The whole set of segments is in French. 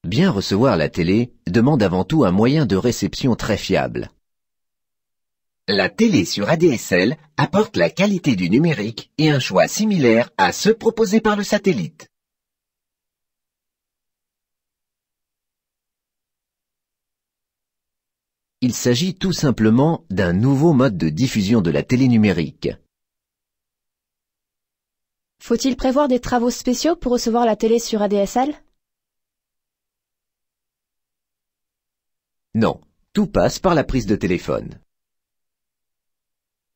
Bien recevoir la télé demande avant tout un moyen de réception très fiable. La télé sur ADSL apporte la qualité du numérique et un choix similaire à ceux proposés par le satellite. Il s'agit tout simplement d'un nouveau mode de diffusion de la télé numérique. Faut-il prévoir des travaux spéciaux pour recevoir la télé sur ADSL? Non, tout passe par la prise de téléphone.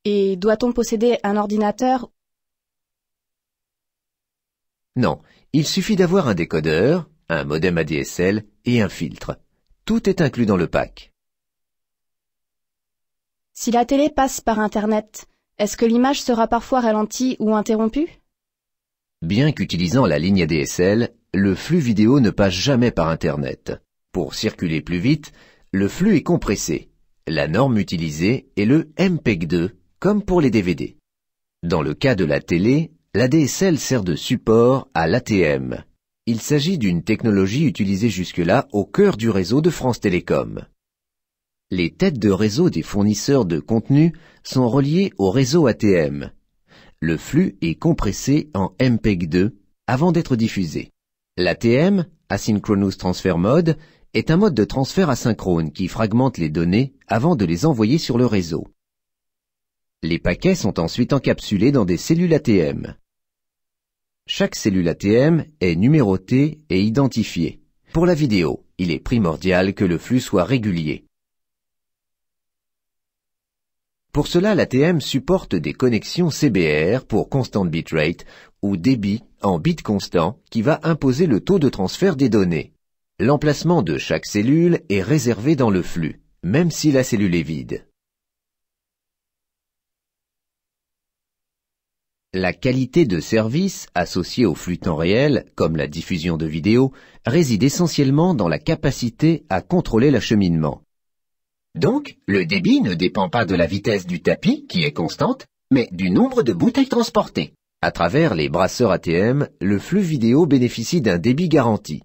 Et doit-on posséder un ordinateur? Non, il suffit d'avoir un décodeur, un modem ADSL et un filtre. Tout est inclus dans le pack. Si la télé passe par Internet, est-ce que l'image sera parfois ralentie ou interrompue? Bien qu'utilisant la ligne ADSL, le flux vidéo ne passe jamais par Internet. Pour circuler plus vite, le flux est compressé. La norme utilisée est le MPEG-2, comme pour les DVD. Dans le cas de la télé, l'ADSL sert de support à l'ATM. Il s'agit d'une technologie utilisée jusque-là au cœur du réseau de France Télécom. Les têtes de réseau des fournisseurs de contenu sont reliées au réseau ATM. Le flux est compressé en MPEG-2 avant d'être diffusé. L'ATM, Asynchronous Transfer Mode, est un mode de transfert asynchrone qui fragmente les données avant de les envoyer sur le réseau. Les paquets sont ensuite encapsulés dans des cellules ATM. Chaque cellule ATM est numérotée et identifiée. Pour la vidéo, il est primordial que le flux soit régulier. Pour cela, l'ATM supporte des connexions CBR pour Constant Bitrate ou débit en bits constants qui va imposer le taux de transfert des données. L'emplacement de chaque cellule est réservé dans le flux, même si la cellule est vide. La qualité de service associée au flux temps réel, comme la diffusion de vidéos, réside essentiellement dans la capacité à contrôler l'acheminement. Donc, le débit ne dépend pas de la vitesse du tapis, qui est constante, mais du nombre de bouteilles transportées. À travers les brasseurs ATM, le flux vidéo bénéficie d'un débit garanti.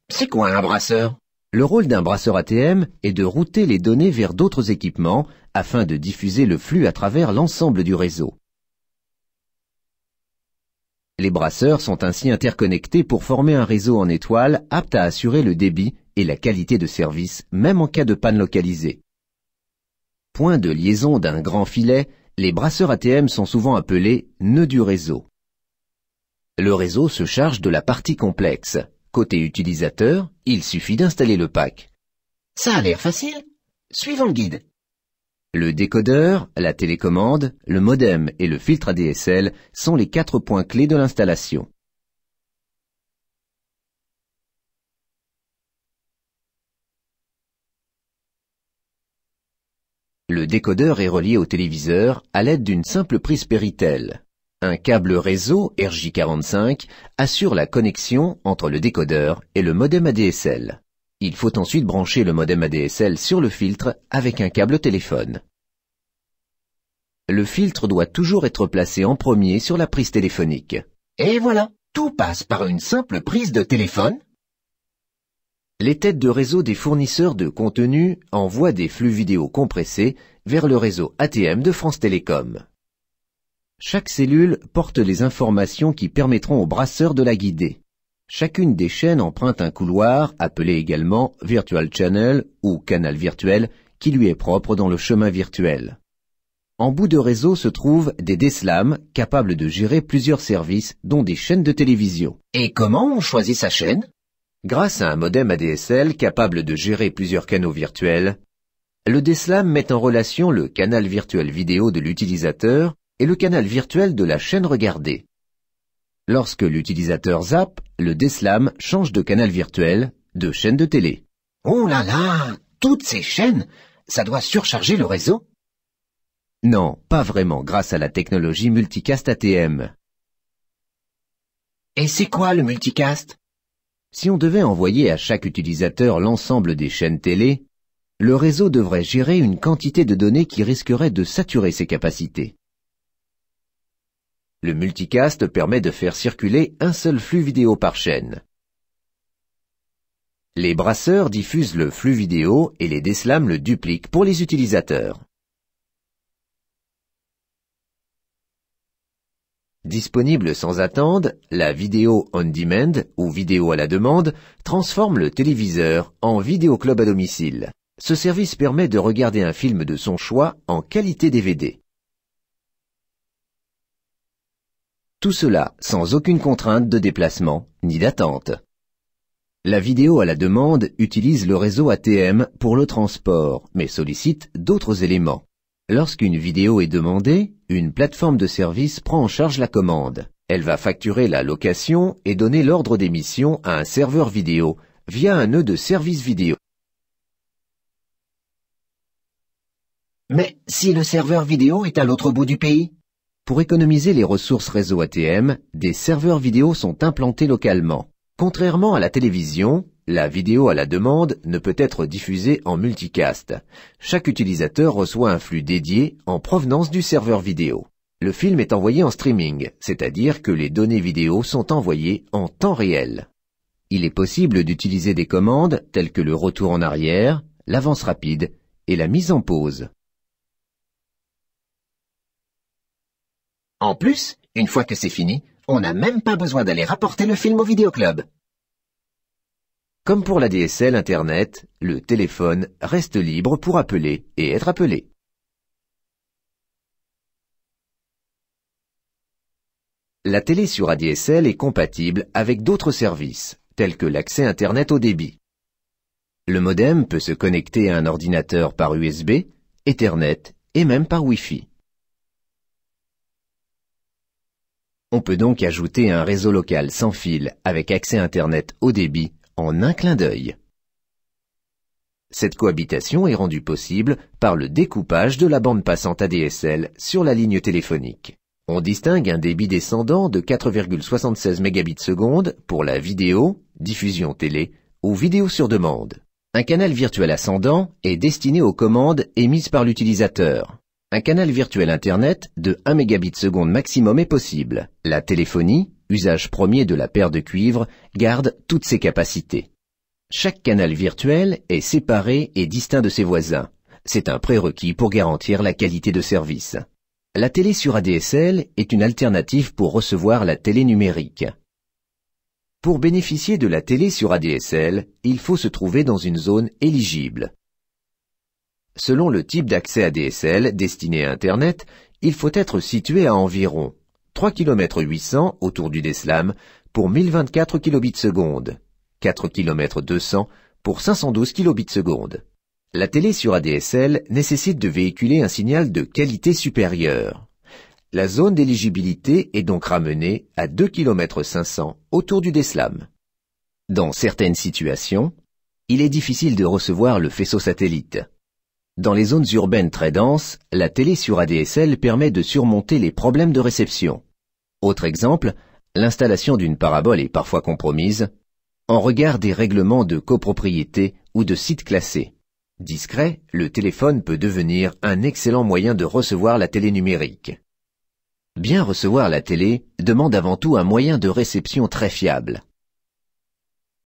C'est quoi un brasseur? Le rôle d'un brasseur ATM est de router les données vers d'autres équipements afin de diffuser le flux à travers l'ensemble du réseau. Les brasseurs sont ainsi interconnectés pour former un réseau en étoile apte à assurer le débit et la qualité de service, même en cas de panne localisée. Point de liaison d'un grand filet, les brasseurs ATM sont souvent appelés nœuds du réseau. Le réseau se charge de la partie complexe. Côté utilisateur, il suffit d'installer le pack. Ça a l'air facile. Suivons le guide. Le décodeur, la télécommande, le modem et le filtre ADSL sont les 4 points clés de l'installation. Le décodeur est relié au téléviseur à l'aide d'une simple prise Péritel. Un câble réseau RJ45 assure la connexion entre le décodeur et le modem ADSL. Il faut ensuite brancher le modem ADSL sur le filtre avec un câble téléphone. Le filtre doit toujours être placé en premier sur la prise téléphonique. Et voilà, tout passe par une simple prise de téléphone. Les têtes de réseau des fournisseurs de contenu envoient des flux vidéo compressés vers le réseau ATM de France Télécom. Chaque cellule porte les informations qui permettront au brasseur de la guider. Chacune des chaînes emprunte un couloir, appelé également Virtual Channel ou canal virtuel, qui lui est propre dans le chemin virtuel. En bout de réseau se trouvent des DSLAM capables de gérer plusieurs services, dont des chaînes de télévision. Et comment on choisit sa chaîne? Grâce à un modem ADSL capable de gérer plusieurs canaux virtuels, le DSLAM met en relation le canal virtuel vidéo de l'utilisateur et le canal virtuel de la chaîne regardée. Lorsque l'utilisateur zappe, le DSLAM change de canal virtuel, de chaîne de télé. Oh là là, toutes ces chaînes, ça doit surcharger le réseau? Non, pas vraiment grâce à la technologie multicast ATM. Et c'est quoi le multicast? Si on devait envoyer à chaque utilisateur l'ensemble des chaînes télé, le réseau devrait gérer une quantité de données qui risquerait de saturer ses capacités. Le multicast permet de faire circuler un seul flux vidéo par chaîne. Les brasseurs diffusent le flux vidéo et les DSLAM le dupliquent pour les utilisateurs. Disponible sans attendre, la vidéo on demand ou vidéo à la demande transforme le téléviseur en vidéoclub à domicile. Ce service permet de regarder un film de son choix en qualité DVD. Tout cela sans aucune contrainte de déplacement ni d'attente. La vidéo à la demande utilise le réseau ATM pour le transport, mais sollicite d'autres éléments. Lorsqu'une vidéo est demandée, une plateforme de service prend en charge la commande. Elle va facturer la location et donner l'ordre d'émission à un serveur vidéo via un nœud de service vidéo. Mais si le serveur vidéo est à l'autre bout du pays? Pour économiser les ressources réseau ATM, des serveurs vidéo sont implantés localement. Contrairement à la télévision, la vidéo à la demande ne peut être diffusée en multicast. Chaque utilisateur reçoit un flux dédié en provenance du serveur vidéo. Le film est envoyé en streaming, c'est-à-dire que les données vidéo sont envoyées en temps réel. Il est possible d'utiliser des commandes telles que le retour en arrière, l'avance rapide et la mise en pause. En plus, une fois que c'est fini, on n'a même pas besoin d'aller rapporter le film au vidéoclub. Comme pour la DSL Internet, le téléphone reste libre pour appeler et être appelé. La télé sur ADSL est compatible avec d'autres services, tels que l'accès Internet haut débit. Le modem peut se connecter à un ordinateur par USB, Ethernet et même par Wi-Fi. On peut donc ajouter un réseau local sans fil avec accès Internet haut débit en un clin d'œil. Cette cohabitation est rendue possible par le découpage de la bande passante ADSL sur la ligne téléphonique. On distingue un débit descendant de 4,76 Mbps pour la vidéo, diffusion télé ou vidéo sur demande. Un canal virtuel ascendant est destiné aux commandes émises par l'utilisateur. Un canal virtuel Internet de 1 Mbps maximum est possible. La téléphonie, usage premier de la paire de cuivre, garde toutes ses capacités. Chaque canal virtuel est séparé et distinct de ses voisins. C'est un prérequis pour garantir la qualité de service. La télé sur ADSL est une alternative pour recevoir la télé numérique. Pour bénéficier de la télé sur ADSL, il faut se trouver dans une zone éligible. Selon le type d'accès ADSL destiné à Internet, il faut être situé à environ 3 km 800 autour du DSLAM pour 1024 kbps, 4 km 200 pour 512 kbps. La télé sur ADSL nécessite de véhiculer un signal de qualité supérieure. La zone d'éligibilité est donc ramenée à 2 km 500 autour du DSLAM. Dans certaines situations, il est difficile de recevoir le faisceau satellite. Dans les zones urbaines très denses, la télé sur ADSL permet de surmonter les problèmes de réception. Autre exemple, l'installation d'une parabole est parfois compromise en regard des règlements de copropriété ou de sites classés. Discret, le téléphone peut devenir un excellent moyen de recevoir la télé numérique. Bien recevoir la télé demande avant tout un moyen de réception très fiable.